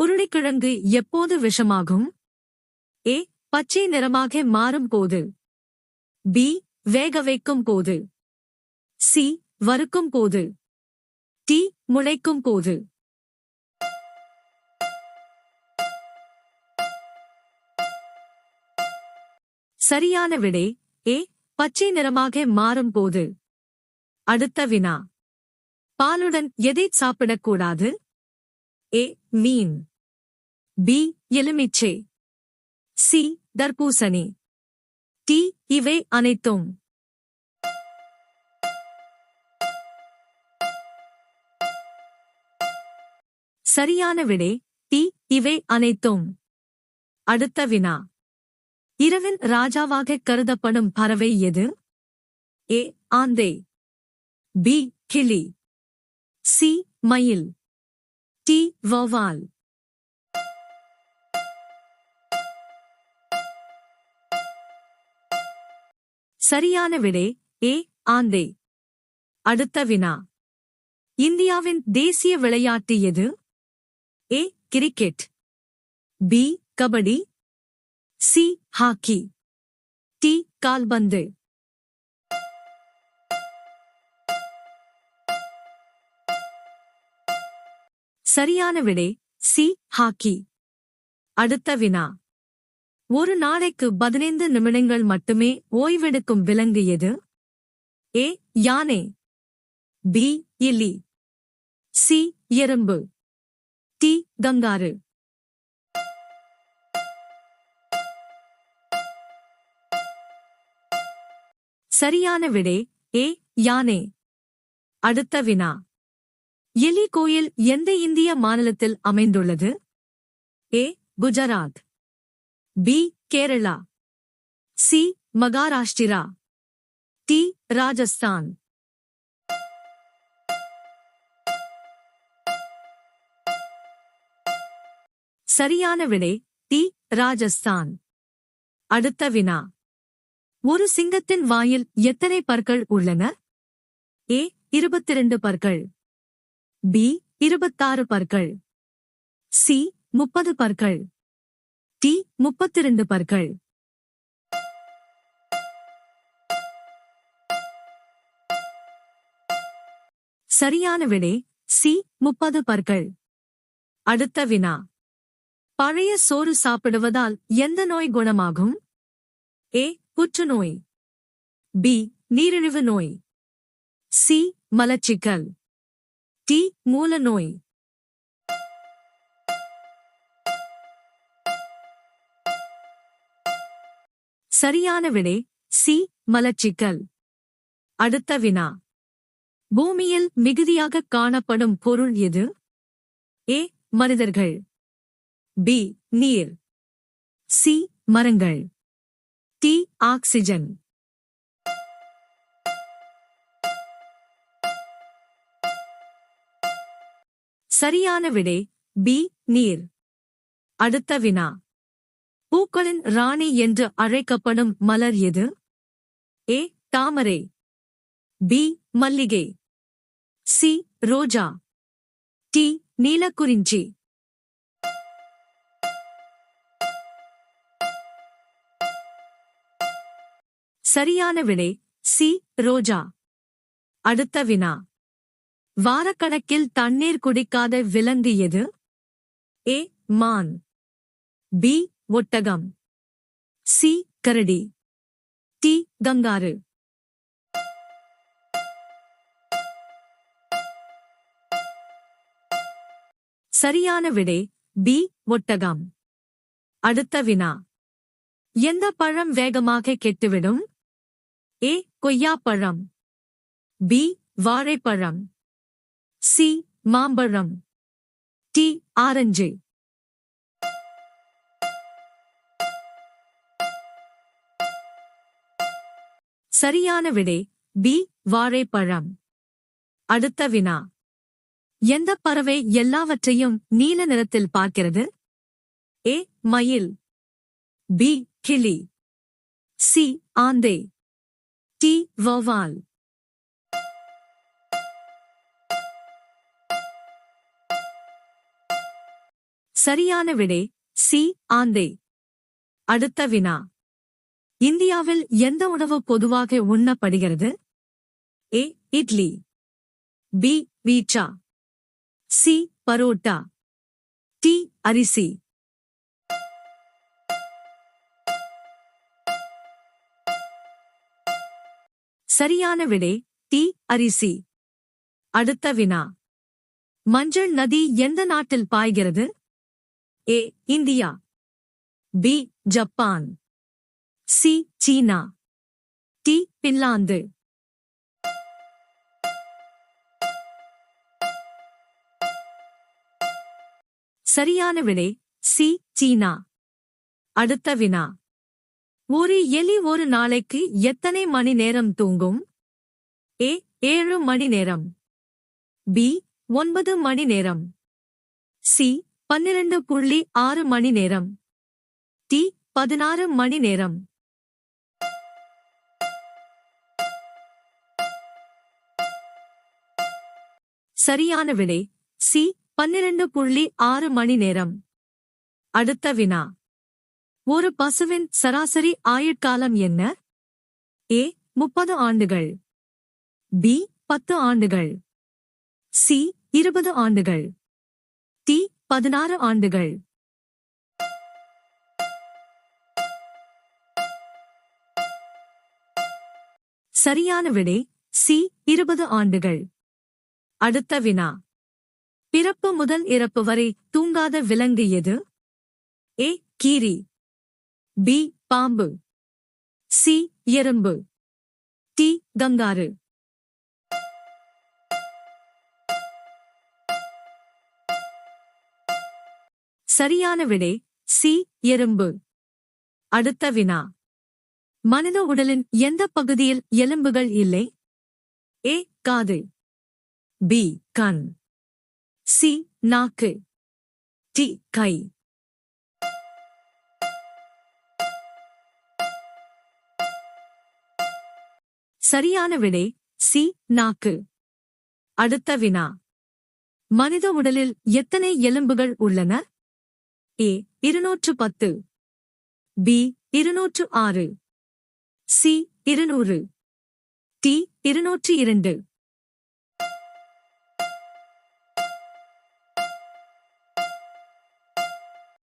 உருளைக்கிழங்கு எப்போது விஷமாகும்? ஏ. பச்சை நிறமாக மாறும் போது. பி. வேக வைக்கும் போது. சி. வறுக்கும் போது. டி. முளைக்கும் போது. சரியான விடை ஏ. பச்சை நிறமாக மாறும் போது. அடுத்த வினா. பாலுடன் எதை சாப்பிடக்கூடாது? ஏ. மீன். பி. எலுமிச்சை. சி. தர்பூசணி. டி. இவை அனைத்தும். சரியான விடை டி. இவை அனைத்தும். அடுத்த வினா. இரவின் ராஜாவாக கருதப்படும் பறவை எது? ஏ. ஆந்தை. பி. கிளி. சி. மயில். டி. வௌவால். சரியான விடை ஏ. ஆந்தை. அடுத்த வினா. இந்தியாவின் தேசிய விளையாட்டு எது? A. Cricket. B. Kabaddi. C. Hockey. D. கால்பந்து. சரியான விடை சி. ஹாக்கி. அடுத்த வினா. ஒரு நாளைக்கு 15 நிமிடங்கள் மட்டுமே ஓய்வெடுக்கும் விலங்கு எது? ஏ. யானை. பி. எலி. சி. எறும்பு. டி. கங்காரு. சரியான விடை ஏ. யானை. அடுத்த வினா. எலி கோயில் எந்த இந்திய மாநிலத்தில் அமைந்துள்ளது? A. Gujarat. B. Kerala. C. Maharashtra. D. Rajasthan. சரியான விடை டி. ராஜஸ்தான். அடுத்த வினா. ஒரு சிங்கத்தின் வாயில் எத்தனை பற்கள் உள்ளன? ஏ. 22 பற்கள். பி. 26 பற்கள். சி. 30 பற்கள். டி. 32 பற்கள். சரியான விடை சி. 30 பற்கள். அடுத்த வினா. பழைய சோறு சாப்பிடுவதால் எந்த நோய் குணமாகும்? ஏ. புற்றுநோய். பி. நீரிழிவு நோய். சி. மலச்சிக்கல். டி. மூல நோய். சரியான விடை சி. மலச்சிக்கல். அடுத்த வினா. பூமியில் மிகுதியாக காணப்படும் பொருள் எது? ஏ. மனிதர்கள். பி. நீர். சி. மரங்கள். டி. ஆக்சிஜன். சரியான விடை பி. நீர். அடுத்த வினா. பூக்களின் ராணி என்று அழைக்கப்படும் மலர் எது? ஏ. தாமரை. பி. மல்லிகை. சி. ரோஜா. டி. நீலக்குறிஞ்சி. சரியான விடை சி. ரோஜா. அடுத்த வினா. வாரக்கணக்கில் தண்ணீர் குடிக்காத விலங்கு எது? ஏ. மான். பி. ஒட்டகம். சி. கரடி. டி. கங்காரு. சரியான விடை பி. ஒட்டகம். அடுத்த வினா. எந்த பழம் வேகமாக கெட்டுவிடும்? ஏ. கொய்யாப்பழம். பி. வாழைப்பழம். சி. மாம்பழம். டி. ஆரஞ்சு. சரியான விடை பி. வாழைப்பழம். அடுத்த வினா. எந்த பறவை எல்லாவற்றையும் நீல நிறத்தில் பார்க்கிறது? ஏ. மயில். பி. கிளி. சி. ஆந்தை. டி. வௌவால். சரியான விடை சி ஆந்தை. அடுத்த வினா. இந்தியாவில் எந்த உணவு பொதுவாக உண்ணப்படுகிறது? ஏ இட்லி, பி வீச்சா, சி பரோட்டா, டி அரிசி. சரியான விடை டி அரிசி. அடுத்த வினா. மஞ்சள் நதி எந்த நாட்டில் பாய்கிறது? A India, B Japan, C சீனா, டி பின்லாந்து. சரியான விடை சி சீனா. அடுத்த வினா. ஒரு எலி ஒரு நாளைக்கு எத்தனை மணி நேரம் தூங்கும்? ஏ 7 மணி நேரம், பி 9 மணி நேரம், சி 12.6 மணி நேரம், டி 16 மணி நேரம். சரியான விடை சி 12.6 மணி நேரம். அடுத்த வினா. ஒரு பசுவின் சராசரி ஆயுட்காலம் என்ன? ஏ 30 ஆண்டுகள், பி 10 ஆண்டுகள், சி 20 ஆண்டுகள், டி 16 ஆண்டுகள். சரியான விடை சி 20 ஆண்டுகள். அடுத்த வினா. பிறப்பு முதல் இறப்பு வரை தூங்காத விலங்கு எது? ஏ கீரி, பி பாம்பு, சி எறும்பு, டி கங்காரு. சரியான விடை சி எறும்பு. அடுத்த வினா. மனித உடலின் எந்த பகுதியில் எலும்புகள் இல்லை? ஏ காது, பி கண், சி நாக்கு, டி கை. சரியான விடை சி நாக்கு. அடுத்த வினா. மனித உடலில் எத்தனை எலும்புகள் உள்ளன? ஏ 210, பி 206, சி 200, டி 202.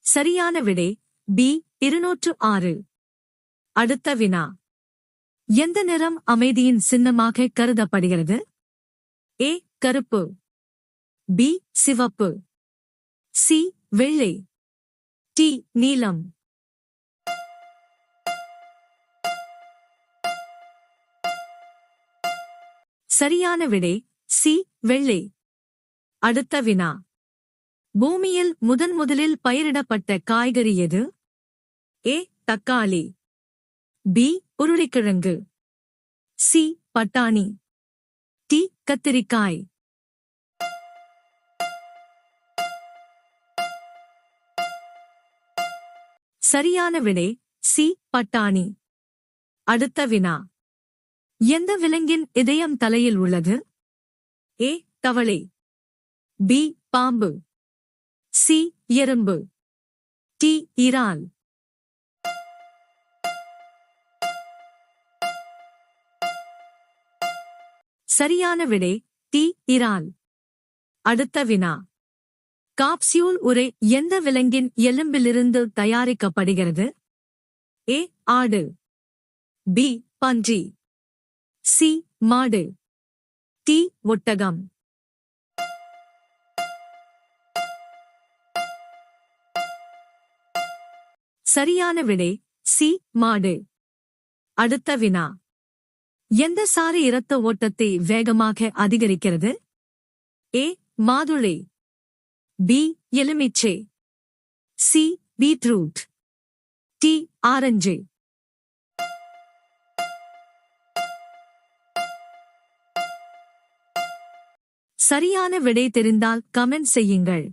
சரியான விடை பி 206. அடுத்த வினா. எந்த நிறம் அமைதியின் சின்னமாக கருதப்படுகிறது? ஏ கருப்பு, பி சிவப்பு, சி வெள்ளை, டி நீலம். சரியான விடை சி வெள்ளை. அடுத்த வினா. பூமியில் முதலில் பயிரிடப்பட்ட காய்கறி எது? ஏ தக்காளி, பி உருளைக்கிழங்கு, சி பட்டாணி, டி கத்திரிக்காய். சரியான விடை சி பட்டாணி. அடுத்த வினா. எந்த விலங்கின் இதயம் தலையில் உள்ளது? ஏ தவளை, பி பாம்பு, சி எறும்பு, டி இறால். சரியான விடை டி இறால். அடுத்த வினா. காப்சியூல் உரை எந்த விலங்கின் எலும்பிலிருந்து தயாரிக்கப்படுகிறது? ஏ ஆடு, பி பன்றி, சி மாடு, டி ஒட்டகம். சரியான விடை சி மாடு. அடுத்த வினா. எந்த சாறு இரத்த ஓட்டத்தை வேகமாக அதிகரிக்கிறது? ஏ மாதுளை, பி எலுமிச்சை, சி பீட்ரூட், டி ஆரஞ்சு. சரியான விடை தெரிந்தால் கமெண்ட் செய்யுங்கள்.